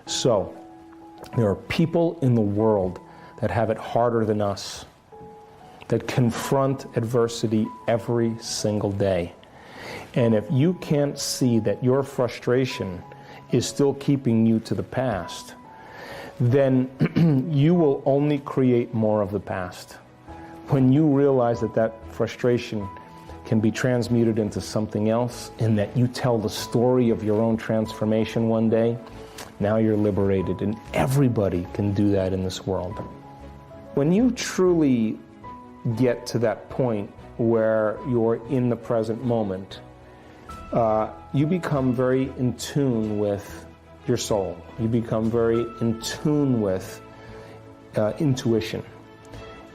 So, there are people in the world that have it harder than us, that confront adversity every single day. And if you can't see that your frustration is still keeping you to the past, then you will only create more of the past. When you realize that that frustration can be transmuted into something else, and that you tell the story of your own transformation one day, now you're liberated, and everybody can do that in this world. When you truly get to that point where you're in the present moment, you become very in tune with your soul. You become very in tune with intuition.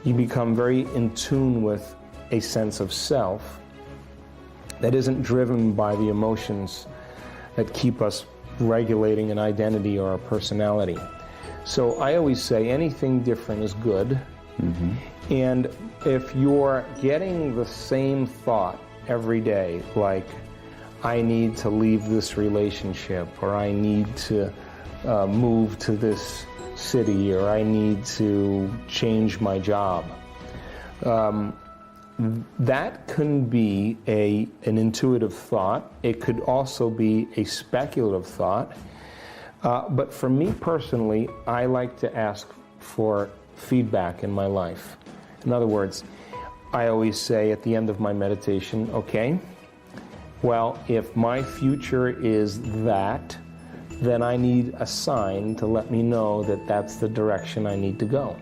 You become very in tune with a sense of self that isn't driven by the emotions that keep us regulating an identity or a personality. So I always say anything different is good. And if you're getting the same thought every day, like, I need to leave this relationship, or I need to move to this city, or I need to change my job, that can be an intuitive thought. It could also be a speculative thought. But for me personally, I like to ask for feedback in my life. In other words, I always say at the end of my meditation, okay, well, if my future is that, then I need a sign to let me know that that's the direction I need to go.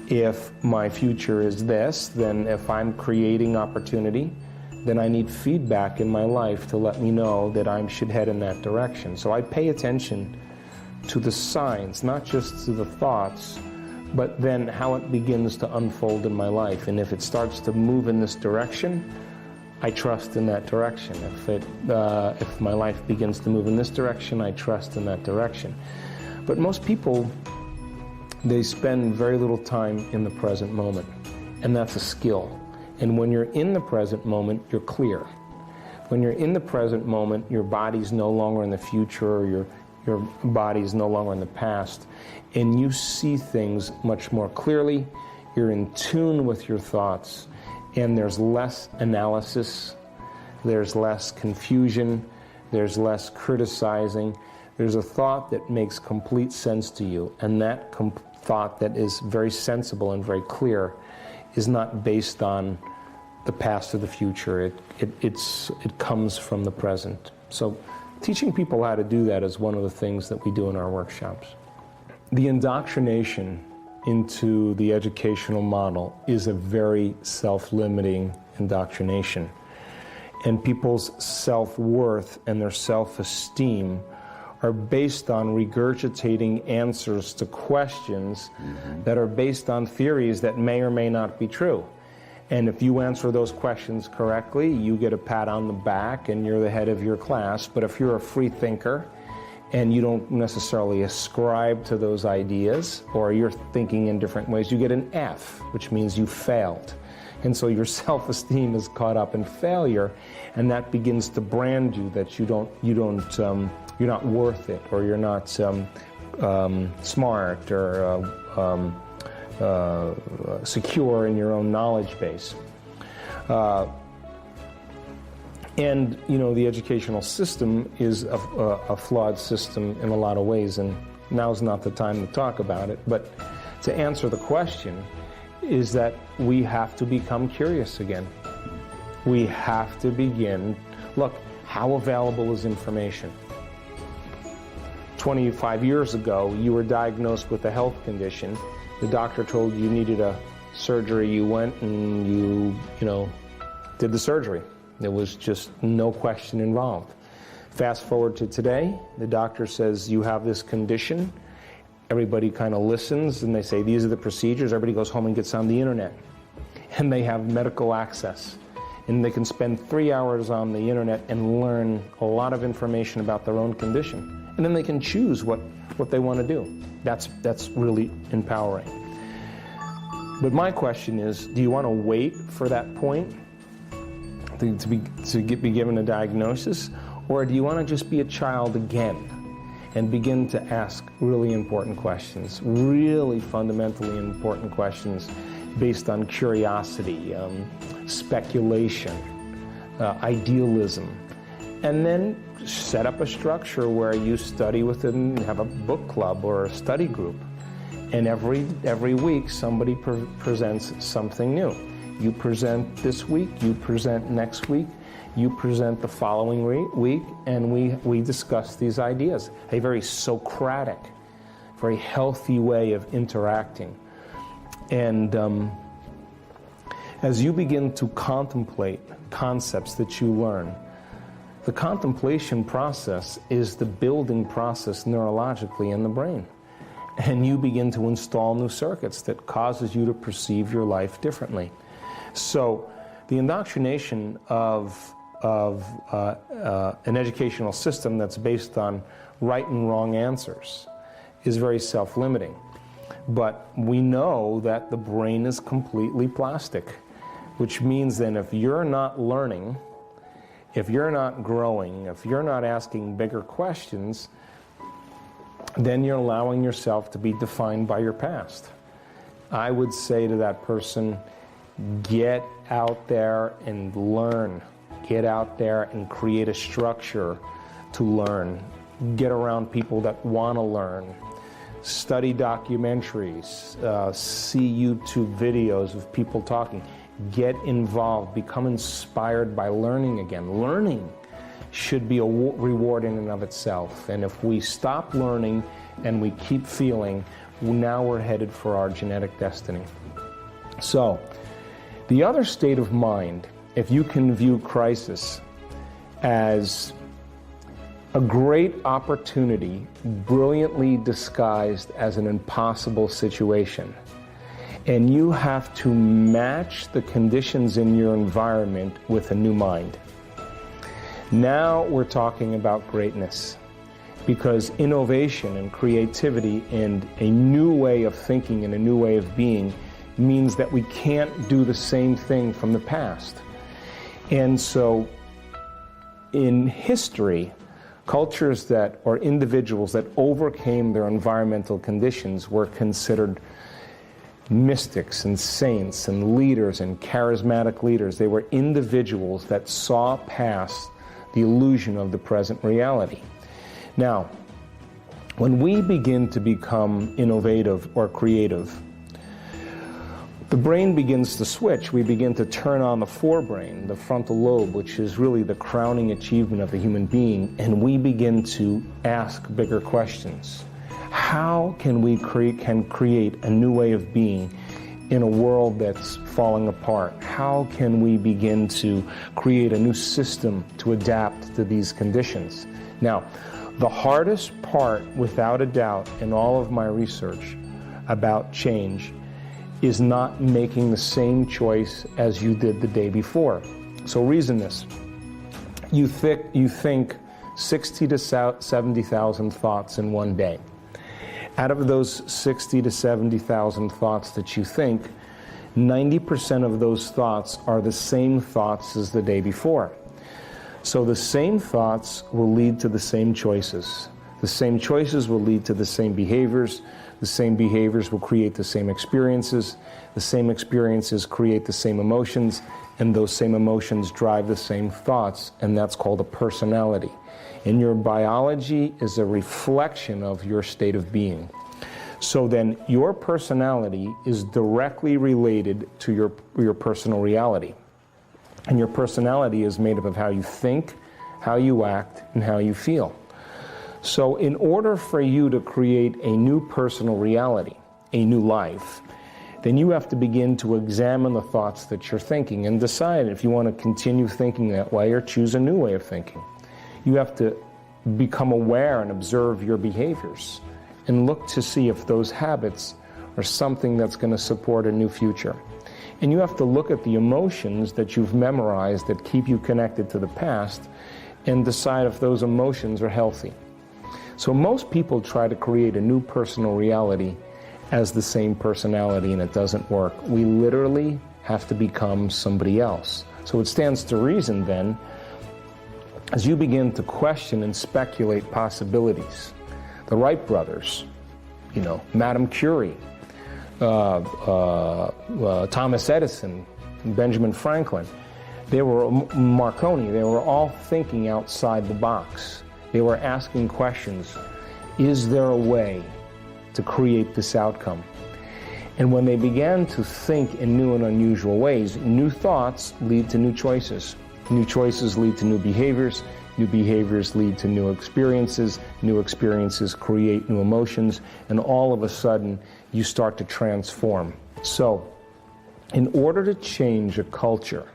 If my future is this, then if I'm creating opportunity, then I need feedback in my life to let me know that I should head in that direction. So I pay attention to the signs, not just to the thoughts, but then how it begins to unfold in my life. And if it starts to move in this direction, I trust in that direction. If my life begins to move in this direction, I trust in that direction. But most people, they spend very little time in the present moment, and that's a skill. And when you're in the present moment, you're clear. When you're in the present moment, your body's no longer in the future, or your body's no longer in the past, and you see things much more clearly. You're in tune with your thoughts, and there's less analysis, there's less confusion, there's less criticizing. There's a thought that makes complete sense to you, and that thought that is very sensible and very clear is not based on the past or the future. It comes from the present. So teaching people how to do that is one of the things that we do in our workshops. The indoctrination into the educational model is a very self-limiting indoctrination. And people's self-worth and their self-esteem are based on regurgitating answers to questions that are based on theories that may or may not be true. And if you answer those questions correctly, you get a pat on the back and you're the head of your class. But if you're a free thinker and you don't necessarily ascribe to those ideas, or you're thinking in different ways, you get an F, which means you failed. And so your self-esteem is caught up in failure, and that begins to brand you that you're not worth it, or you're not smart, or secure in your own knowledge base. And you know, the educational system is a flawed system in a lot of ways, and now's not the time to talk about it. But to answer the question is that we have to become curious again. We have to begin, look, how available is information? 25 years ago, you were diagnosed with a health condition. The doctor told you needed a surgery. You went and you did the surgery. There was just no question involved. Fast forward to today, the doctor says you have this condition. Everybody kind of listens and they say these are the procedures. Everybody goes home and gets on the internet. And they have medical access. And they can spend 3 hours on the internet and learn a lot of information about their own condition. And then they can choose what they want to do. That's really empowering. But my question is, do you want to wait for that point to be given a diagnosis? Or do you want to just be a child again and begin to ask really important questions, really fundamentally important questions based on curiosity, speculation, idealism, and then set up a structure where you study with it and have a book club or a study group. And every week somebody presents something new. You present this week, you present next week, you present the following week, and we discuss these ideas. A very Socratic, very healthy way of interacting. And as you begin to contemplate concepts that you learn, the contemplation process is the building process neurologically in the brain. And you begin to install new circuits that causes you to perceive your life differently. So the indoctrination of an educational system that's based on right and wrong answers is very self-limiting. But we know that the brain is completely plastic, which means then if you're not learning, if you're not growing, if you're not asking bigger questions, then you're allowing yourself to be defined by your past. I would say to that person, get out there and learn. Get out there and create a structure to learn. Get around people that want to learn. Study documentaries, see YouTube videos of people talking. Get involved, become inspired by learning again. Learning should be a reward in and of itself. And if we stop learning and we keep feeling, now we're headed for our genetic destiny. So, the other state of mind, if you can view crisis as a great opportunity, brilliantly disguised as an impossible situation, and you have to match the conditions in your environment with a new mind. Now we're talking about greatness, because innovation and creativity and a new way of thinking and a new way of being means that we can't do the same thing from the past. And so in history, cultures that, or individuals that overcame their environmental conditions were considered mystics and saints and leaders and charismatic leaders. They were individuals that saw past the illusion of the present reality. Now, when we begin to become innovative or creative, the brain begins to switch. We begin to turn on the forebrain, the frontal lobe, which is really the crowning achievement of the human being, and we begin to ask bigger questions. How can we create a new way of being in a world that's falling apart? How can we begin to create a new system to adapt to these conditions? Now, the hardest part, without a doubt, in all of my research about change is not making the same choice as you did the day before. So reason this. You think 60 to 70,000 thoughts in one day. Out of those 60 to 70,000 thoughts that you think, 90% of those thoughts are the same thoughts as the day before. So the same thoughts will lead to the same choices. The same choices will lead to the same behaviors. The same behaviors will create the same experiences. The same experiences create the same emotions, and those same emotions drive the same thoughts, and that's called a personality. And your biology is a reflection of your state of being. So then your personality is directly related to your personal reality. And your personality is made up of how you think, how you act, and how you feel. So in order for you to create a new personal reality, a new life, then you have to begin to examine the thoughts that you're thinking and decide if you want to continue thinking that way or choose a new way of thinking. You have to become aware and observe your behaviors and look to see if those habits are something that's going to support a new future. And you have to look at the emotions that you've memorized that keep you connected to the past and decide if those emotions are healthy. So most people try to create a new personal reality as the same personality, and it doesn't work. We literally have to become somebody else. So it stands to reason then, as you begin to question and speculate possibilities, The Wright brothers, Madame Curie, Thomas Edison, Benjamin Franklin, Marconi, they were all thinking outside the box. They were asking questions. Is there a way to create this outcome? And when they began to think in new and unusual ways, new thoughts lead to new choices. New choices lead to new behaviors. New behaviors lead to new experiences create new emotions, and all of a sudden you start to transform. So, in order to change a culture,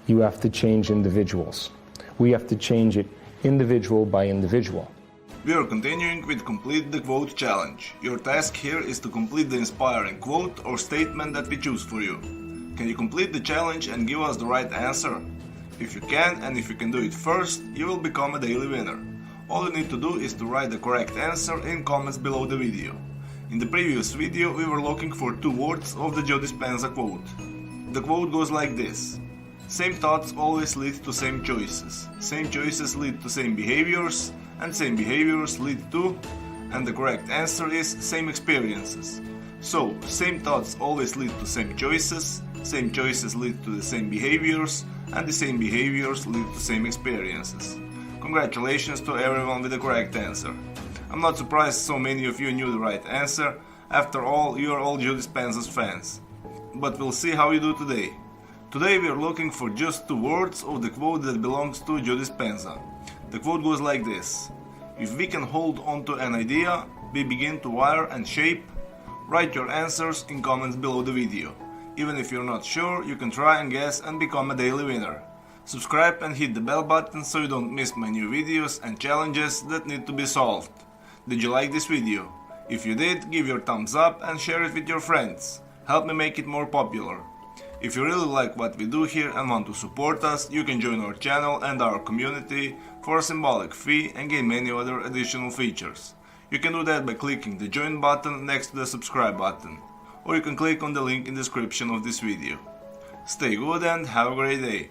you have to change individuals. We have to change it individual by individual. We are continuing with Complete the Quote challenge. Your task here is to complete the inspiring quote or statement that we choose for you. Can you complete the challenge and give us the right answer? If you can, and if you can do it first, you will become a daily winner. All you need to do is to write the correct answer in comments below the video. In the previous video we were looking for 2 words of the Joe Dispenza quote. The quote goes like this: same thoughts always lead to same choices. Same choices lead to same behaviors, and same behaviors lead to, and the correct answer is same experiences. So, same thoughts always lead to same choices lead to the same behaviors, and the same behaviors lead to same experiences. Congratulations to everyone with the correct answer. I'm not surprised so many of you knew the right answer. After all, you are all Joe Dispenza's fans. But we'll see how you do today. Today we are looking for just 2 words of the quote that belongs to Joe Dispenza. The quote goes like this: if we can hold on to an idea, we begin to wire and shape. Write your answers in comments below the video. Even if you're not sure, you can try and guess and become a daily winner. Subscribe and hit the bell button so you don't miss my new videos and challenges that need to be solved. Did you like this video? If you did, give your thumbs up and share it with your friends. Help me make it more popular. If you really like what we do here and want to support us, you can join our channel and our community for a symbolic fee and gain many other additional features. You can do that by clicking the join button next to the subscribe button, or you can click on the link in the description of this video. Stay good and have a great day.